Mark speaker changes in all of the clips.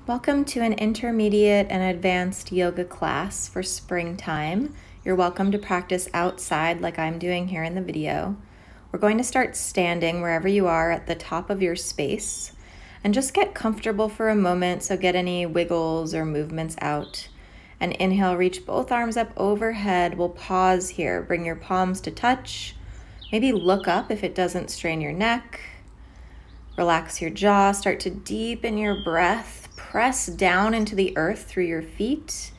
Speaker 1: Welcome to an intermediate and advanced yoga class for springtime. You're welcome to practice outside like I'm doing here in the video. We're going to start standing wherever you are at the top of your space and just get comfortable for a moment, so get any wiggles or movements out. And inhale, reach both arms up overhead. We'll pause here. Bring your palms to touch. Maybe look up if it doesn't strain your neck. Relax your jaw. Start to deepen your breath. Press down into the earth through your feet.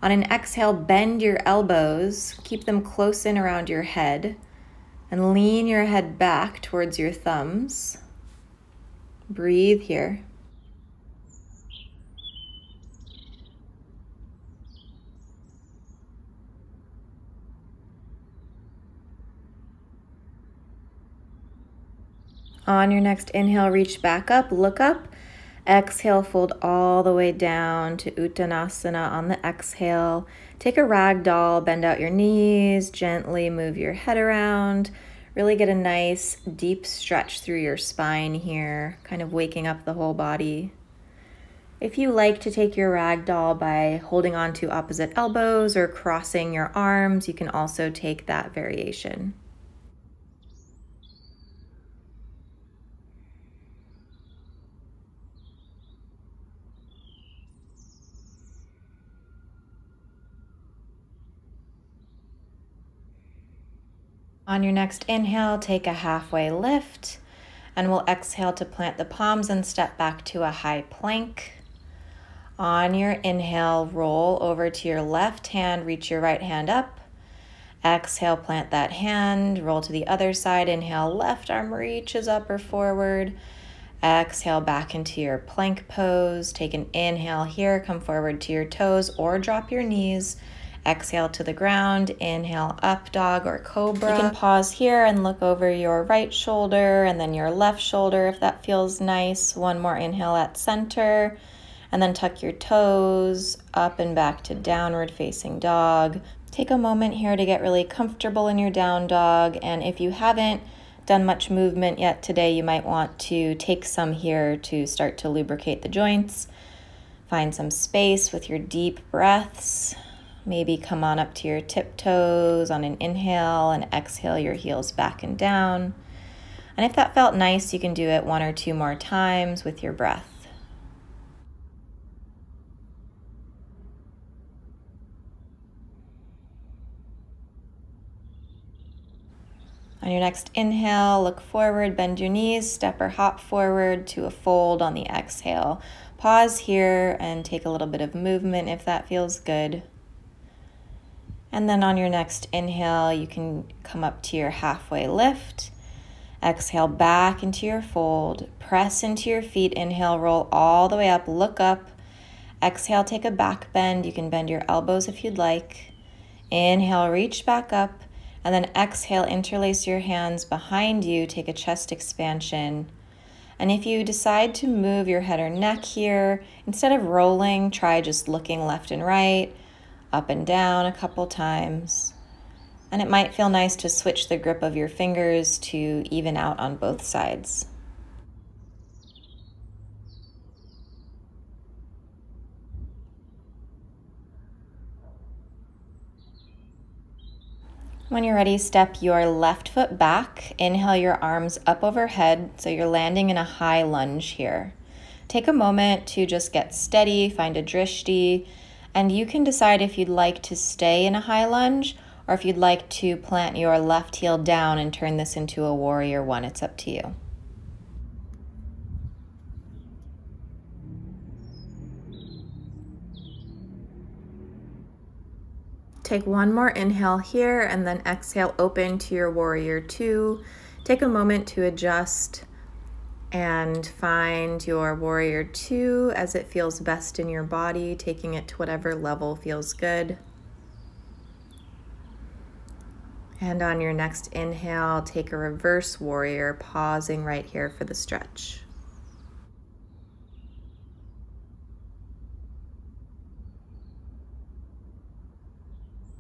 Speaker 1: On an exhale, bend your elbows. Keep them close in around your head. And lean your head back towards your thumbs. Breathe here. On your next inhale, reach back up, look up. Exhale, fold all the way down to Uttanasana on the exhale. Take a ragdoll, bend out your knees, gently move your head around. Really get a nice deep stretch through your spine here, kind of waking up the whole body. If you like to take your ragdoll by holding on to opposite elbows or crossing your arms, you can also take that variation. On your next inhale, take a halfway lift, and we'll exhale to plant the palms and step back to a high plank. On your inhale, roll over to your left hand, reach your right hand up. Exhale, plant that hand, roll to the other side. Inhale, left arm reaches up or forward. Exhale, back into your plank pose. Take an inhale here, come forward to your toes or drop your knees. Exhale to the ground, inhale up dog or cobra. You can pause here and look over your right shoulder and then your left shoulder if that feels nice. One more inhale at center, and then tuck your toes up and back to downward facing dog. Take a moment here to get really comfortable in your down dog, and if you haven't done much movement yet today, you might want to take some here to start to lubricate the joints. Find some space with your deep breaths. Maybe come on up to your tiptoes on an inhale and exhale your heels back and down. And if that felt nice, you can do it one or two more times with your breath. On your next inhale, look forward, bend your knees, step or hop forward to a fold on the exhale. Pause here and take a little bit of movement if that feels good. And then on your next inhale, you can come up to your halfway lift. Exhale back into your fold. Press into your feet. Inhale, roll all the way up, look up. Exhale, take a back bend. You can bend your elbows if you'd like. Inhale, reach back up. And then exhale, interlace your hands behind you. Take a chest expansion. And if you decide to move your head or neck here, instead of rolling, try just looking left and right, up and down a couple times. And it might feel nice to switch the grip of your fingers to even out on both sides. When you're ready, step your left foot back. Inhale your arms up overhead, so you're landing in a high lunge here. Take a moment to just get steady, find a drishti, and you can decide if you'd like to stay in a high lunge or if you'd like to plant your left heel down and turn this into a warrior one. It's up to you. Take one more inhale here and then exhale, open to your warrior two. Take a moment to adjust and find your warrior two as it feels best in your body, taking it to whatever level feels good. And on your next inhale, take a reverse warrior, pausing right here for the stretch.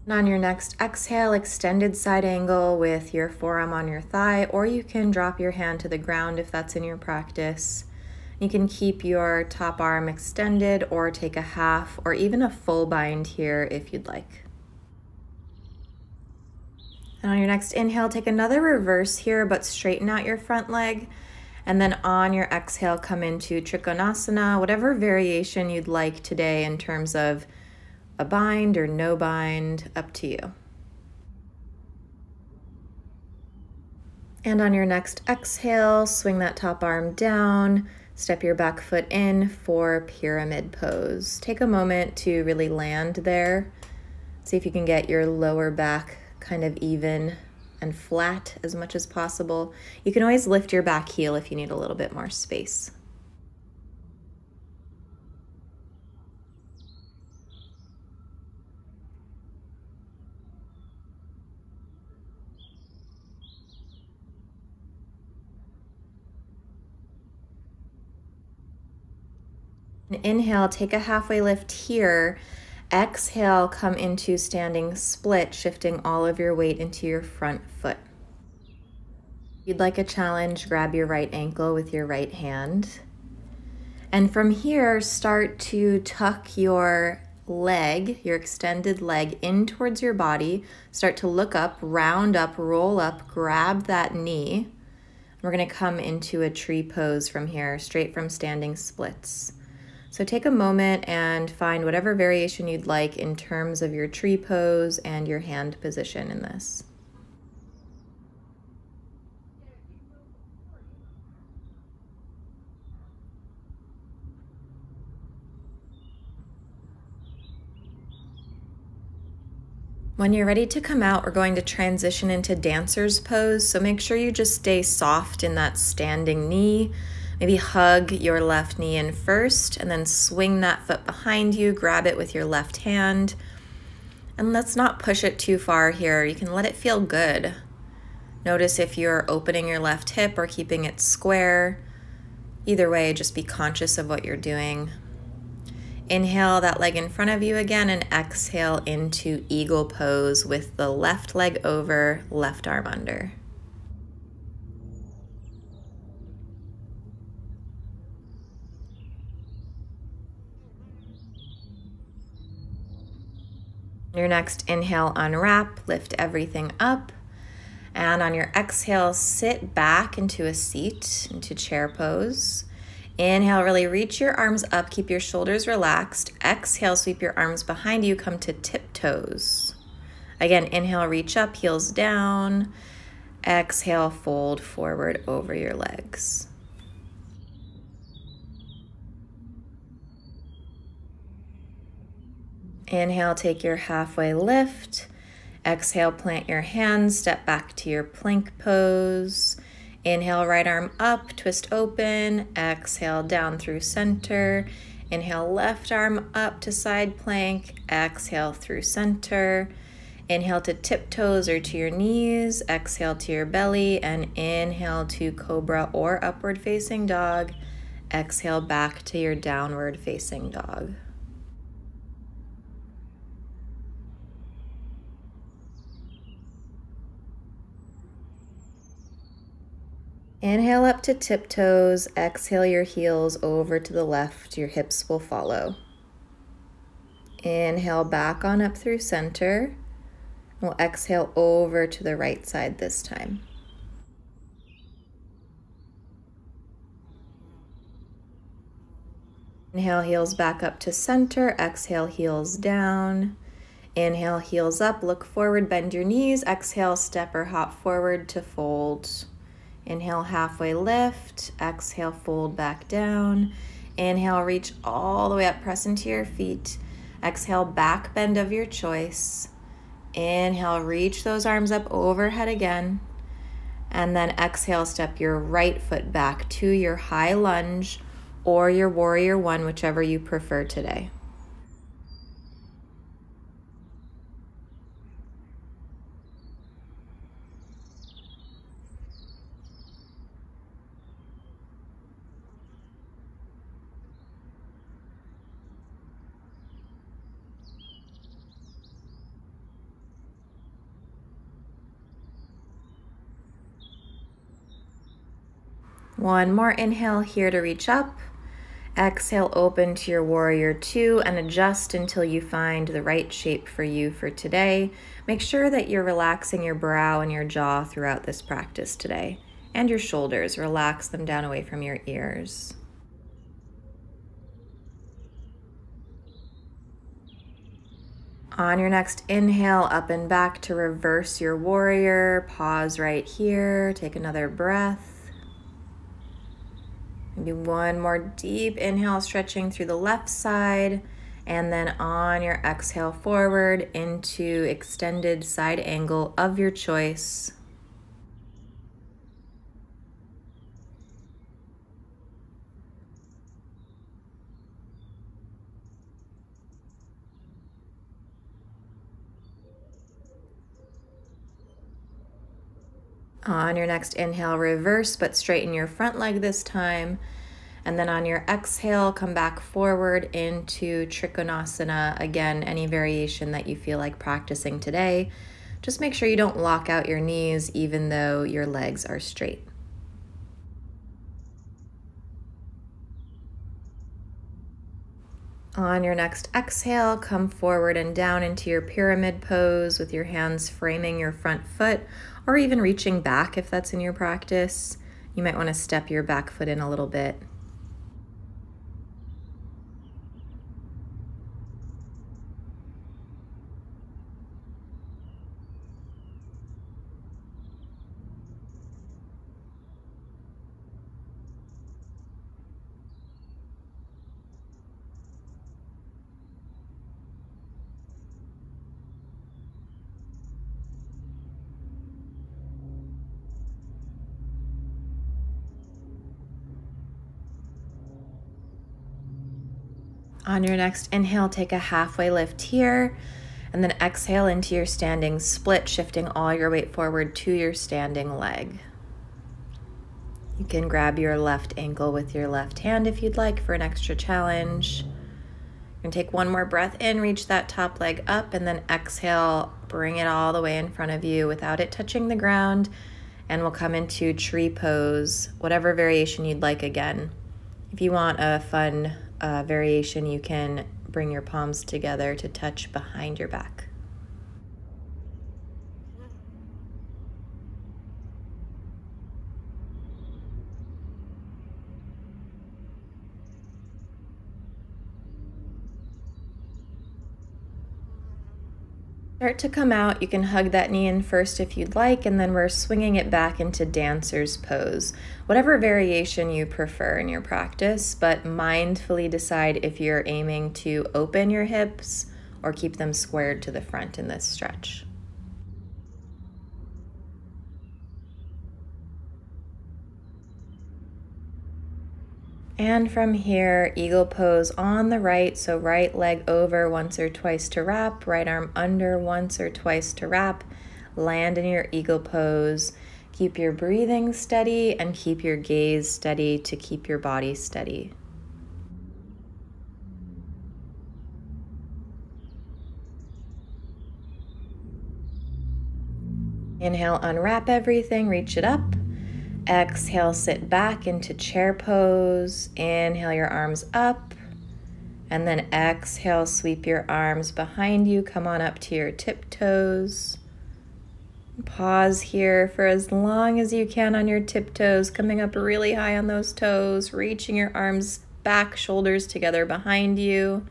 Speaker 1: And on your next exhale, extended side angle with your forearm on your thigh, or you can drop your hand to the ground if that's in your practice. You can keep your top arm extended or take a half or even a full bind here if you'd like. And on your next inhale, take another reverse here, but straighten out your front leg. And then on your exhale, come into Trikonasana, whatever variation you'd like today in terms of a bind or no bind, up to you. And on your next exhale, swing that top arm down, step your back foot in for pyramid pose. Take a moment to really land there. See if you can get your lower back kind of even and flat as much as possible. You can always lift your back heel if you need a little bit more space. Inhale, take a halfway lift here. Exhale, come into standing split, shifting all of your weight into your front foot. If you'd like a challenge, grab your right ankle with your right hand. And from here, start to tuck your leg, your extended leg, in towards your body. Start to look up, round up, roll up, grab that knee. We're going to come into a tree pose from here, straight from standing splits. So take a moment and find whatever variation you'd like in terms of your tree pose and your hand position in this. When you're ready to come out, we're going to transition into dancer's pose. So make sure you just stay soft in that standing knee. Maybe hug your left knee in first and then swing that foot behind you, grab it with your left hand. And let's not push it too far here. You can let it feel good. Notice if you're opening your left hip or keeping it square. Either way, just be conscious of what you're doing. Inhale that leg in front of you again and exhale into eagle pose with the left leg over, left arm under. Your next inhale, unwrap, lift everything up. And on your exhale, sit back into a seat, into chair pose. Inhale, really reach your arms up, keep your shoulders relaxed. Exhale, sweep your arms behind you, come to tiptoes. Again, inhale, reach up, heels down. Exhale, fold forward over your legs. Inhale, take your halfway lift. Exhale, plant your hands, step back to your plank pose. Inhale, right arm up, twist open. Exhale, down through center. Inhale, left arm up to side plank. Exhale, through center. Inhale to tiptoes or to your knees. Exhale to your belly. And inhale to cobra or upward facing dog. Exhale back to your downward facing dog. Inhale up to tiptoes, exhale your heels over to the left, your hips will follow. Inhale back on up through center. We'll exhale over to the right side this time. Inhale, heels back up to center, exhale, heels down. Inhale, heels up, look forward, bend your knees. Exhale, step or hop forward to fold. Inhale, halfway lift. Exhale, fold back down. Inhale, reach all the way up, press into your feet. Exhale, back bend of your choice. Inhale, reach those arms up overhead again. And then exhale, step your right foot back to your high lunge or your warrior one, whichever you prefer today. One more inhale here to reach up. Exhale, open to your warrior two and adjust until you find the right shape for you for today. Make sure that you're relaxing your brow and your jaw throughout this practice today. And your shoulders, relax them down away from your ears. On your next inhale, up and back to reverse your warrior. Pause right here, take another breath. Maybe one more deep inhale, stretching through the left side, and then on your exhale forward into extended side angle of your choice. On your next inhale, reverse, but straighten your front leg this time. And then on your exhale, come back forward into Trikonasana. Again, any variation that you feel like practicing today. Just make sure you don't lock out your knees even though your legs are straight. On your next exhale, come forward and down into your pyramid pose with your hands framing your front foot, or even reaching back if that's in your practice. You might want to step your back foot in a little bit. On your next inhale, take a halfway lift here, and then exhale into your standing split, shifting all your weight forward to your standing leg. You can grab your left ankle with your left hand if you'd like for an extra challenge. You're gonna take one more breath in, reach that top leg up, and then exhale, bring it all the way in front of you without it touching the ground, and we'll come into tree pose, whatever variation you'd like again. If you want a fun variation, you can bring your palms together to touch behind your back. Start to come out. You can hug that knee in first if you'd like, and then we're swinging it back into dancer's pose. Whatever variation you prefer in your practice, but mindfully decide if you're aiming to open your hips or keep them squared to the front in this stretch. And from here, eagle pose on the right, so right leg over once or twice to wrap, right arm under once or twice to wrap, land in your eagle pose. Keep your breathing steady and keep your gaze steady to keep your body steady. Inhale, unwrap everything, reach it up. Exhale, sit back into chair pose. Inhale your arms up. And then exhale, sweep your arms behind you. Come on up to your tiptoes. Pause here for as long as you can on your tiptoes, coming up really high on those toes, reaching your arms back, shoulders together behind you.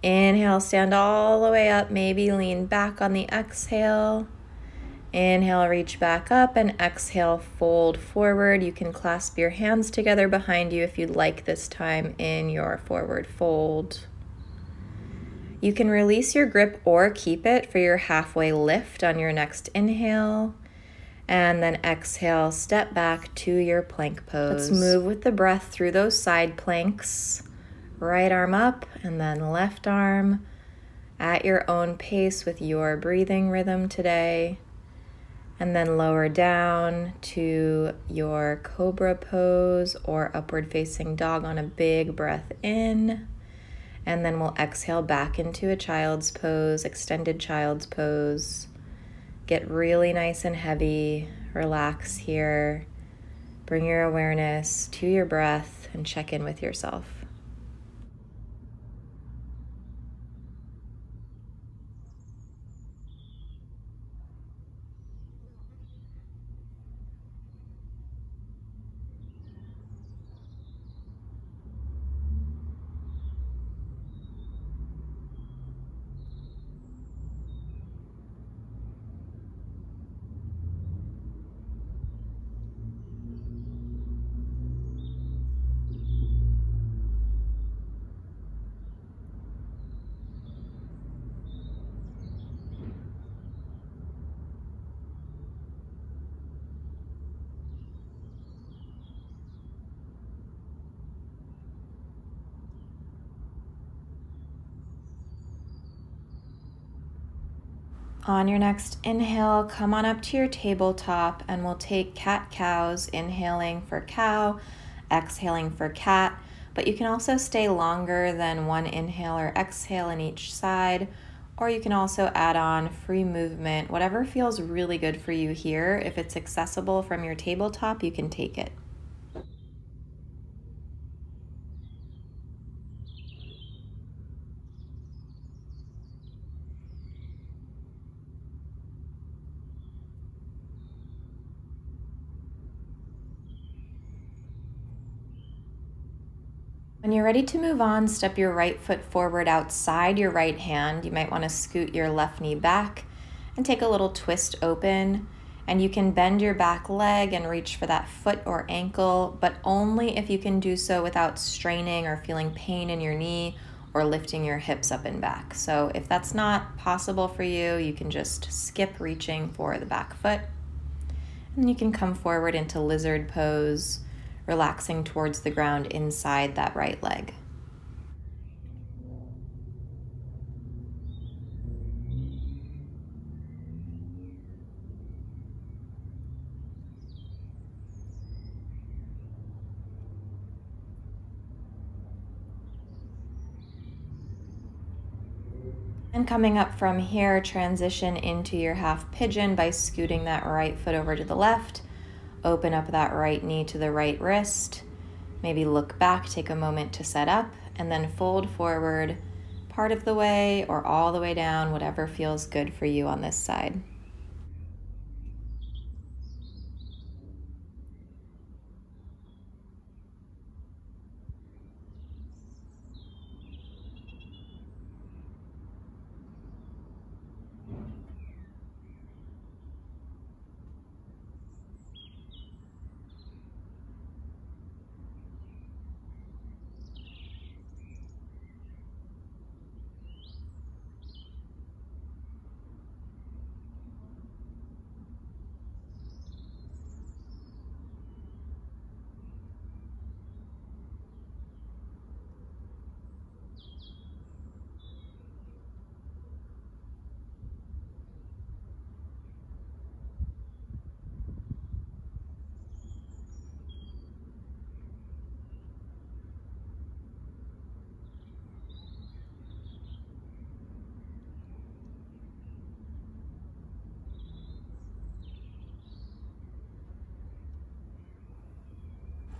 Speaker 1: Inhale, stand all the way up, maybe lean back on the exhale. Inhale, reach back up, and exhale, fold forward. You can clasp your hands together behind you if you'd like this time in your forward fold. You can release your grip or keep it for your halfway lift on your next inhale. And then exhale, step back to your plank pose. Let's move with the breath through those side planks. Right arm up, and then left arm at your own pace with your breathing rhythm today. And then lower down to your cobra pose or upward facing dog on a big breath in. And then we'll exhale back into a child's pose, extended child's pose. Get really nice and heavy, relax here. Bring your awareness to your breath and check in with yourself. On your next inhale, come on up to your tabletop and we'll take cat-cows, inhaling for cow, exhaling for cat, but you can also stay longer than one inhale or exhale in each side, or you can also add on free movement, whatever feels really good for you here. If it's accessible from your tabletop, you can take it. When you're ready to move on, step your right foot forward outside your right hand. You might want to scoot your left knee back and take a little twist open. And you can bend your back leg and reach for that foot or ankle, but only if you can do so without straining or feeling pain in your knee or lifting your hips up and back. So if that's not possible for you, you can just skip reaching for the back foot. And you can come forward into lizard pose, relaxing towards the ground inside that right leg. And coming up from here, transition into your half pigeon by scooting that right foot over to the left. Open up that right knee to the right wrist. Maybe look back, take a moment to set up, and then fold forward part of the way or all the way down, whatever feels good for you on this side.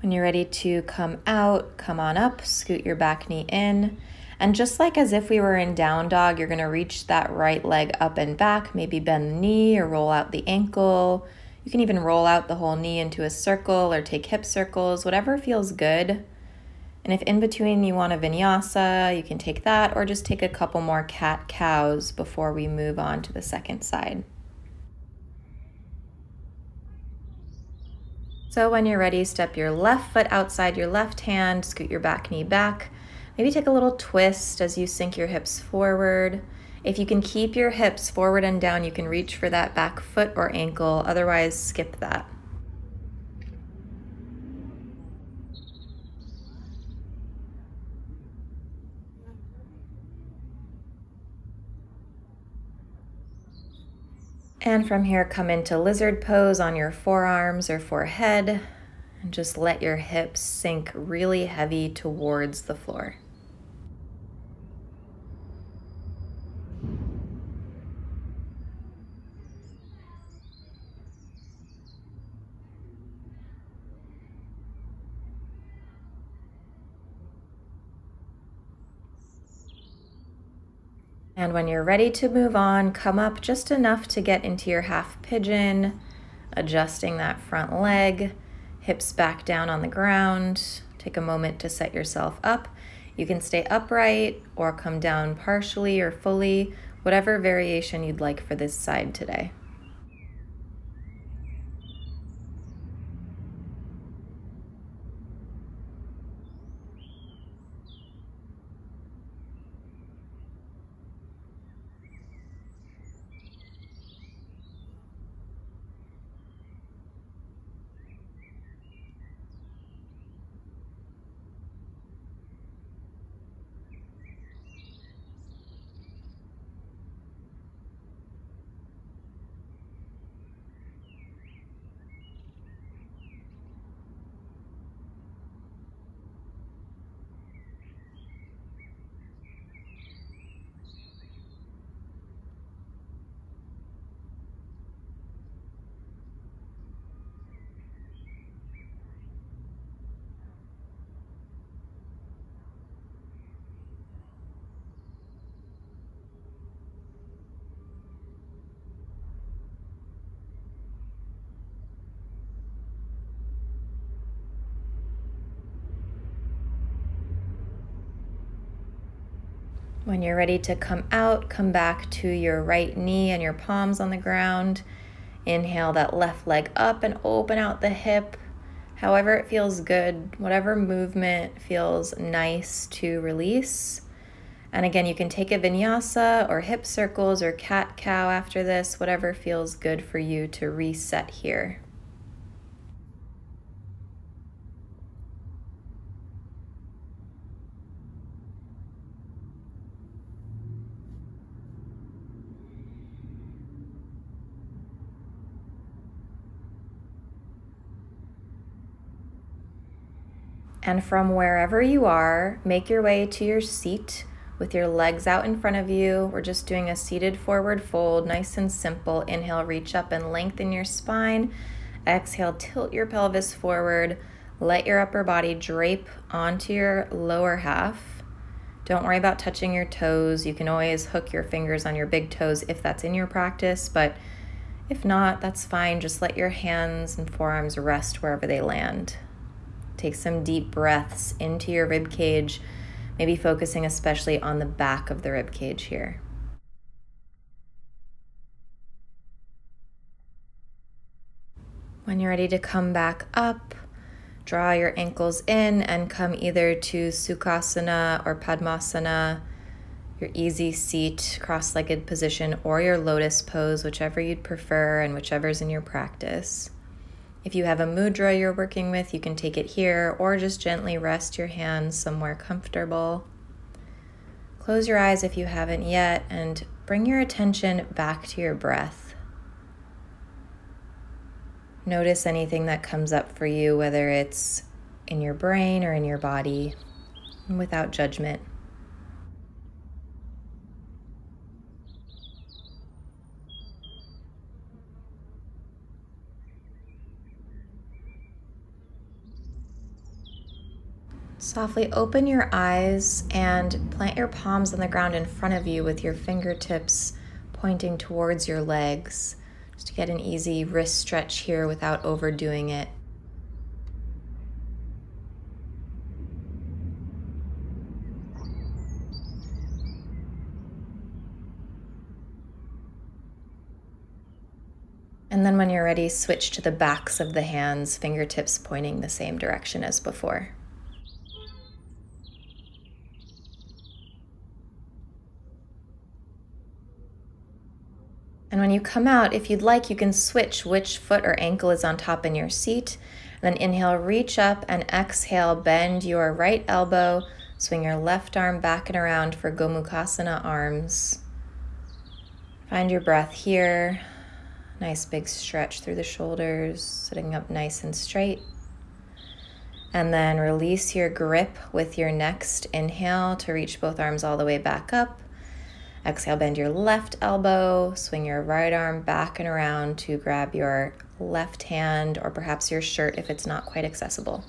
Speaker 1: When you're ready to come out, come on up, scoot your back knee in. And just like as if we were in down dog, you're gonna reach that right leg up and back, maybe bend the knee or roll out the ankle. You can even roll out the whole knee into a circle or take hip circles, whatever feels good. And if in between you want a vinyasa, you can take that or just take a couple more cat-cows before we move on to the second side. So when you're ready, step your left foot outside your left hand, scoot your back knee back. Maybe take a little twist as you sink your hips forward. If you can keep your hips forward and down, you can reach for that back foot or ankle. Otherwise, skip that. And from here, come into lizard pose on your forearms or forehead, and just let your hips sink really heavy towards the floor. And when you're ready to move on, come up just enough to get into your half pigeon, adjusting that front leg, hips back down on the ground. Take a moment to set yourself up. You can stay upright or come down partially or fully, whatever variation you'd like for this side today. When you're ready to come out, come back to your right knee and your palms on the ground. Inhale that left leg up and open out the hip. However it feels good, whatever movement feels nice to release. And again, you can take a vinyasa or hip circles or cat-cow after this, whatever feels good for you to reset here. And from wherever you are, make your way to your seat with your legs out in front of you. We're just doing a seated forward fold, nice and simple. Inhale, reach up and lengthen your spine. Exhale, tilt your pelvis forward. Let your upper body drape onto your lower half. Don't worry about touching your toes. You can always hook your fingers on your big toes if that's in your practice, but if not, that's fine. Just let your hands and forearms rest wherever they land. Take some deep breaths into your rib cage, maybe focusing especially on the back of the rib cage here. When you're ready to come back up, draw your ankles in and come either to Sukhasana or Padmasana, your easy seat, cross-legged position, or your lotus pose, whichever you'd prefer and whichever's in your practice. If you have a mudra you're working with, you can take it here or just gently rest your hands somewhere comfortable. Close your eyes if you haven't yet and bring your attention back to your breath. Notice anything that comes up for you, whether it's in your brain or in your body, without judgment. Softly open your eyes and plant your palms on the ground in front of you with your fingertips pointing towards your legs, just to get an easy wrist stretch here without overdoing it. And then when you're ready, switch to the backs of the hands, fingertips pointing the same direction as before. And when you come out, if you'd like, you can switch which foot or ankle is on top in your seat. And then inhale, reach up, and exhale, bend your right elbow, swing your left arm back and around for Gomukhasana arms. Find your breath here. Nice big stretch through the shoulders, sitting up nice and straight. And then release your grip with your next inhale to reach both arms all the way back up. Exhale, bend your left elbow, swing your right arm back and around to grab your left hand or perhaps your shirt if it's not quite accessible.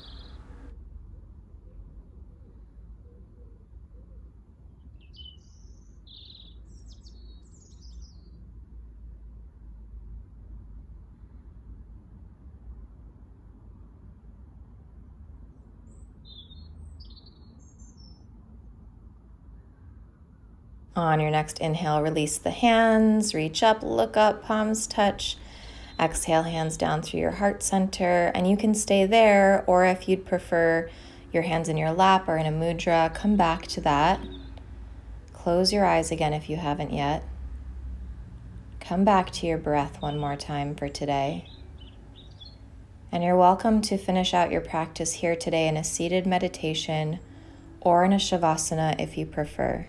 Speaker 1: On your next inhale, release the hands, reach up, look up, palms touch. Exhale, hands down through your heart center, and you can stay there, or if you'd prefer your hands in your lap or in a mudra, come back to that. Close your eyes again if you haven't yet. Come back to your breath one more time for today. And you're welcome to finish out your practice here today in a seated meditation or in a shavasana if you prefer.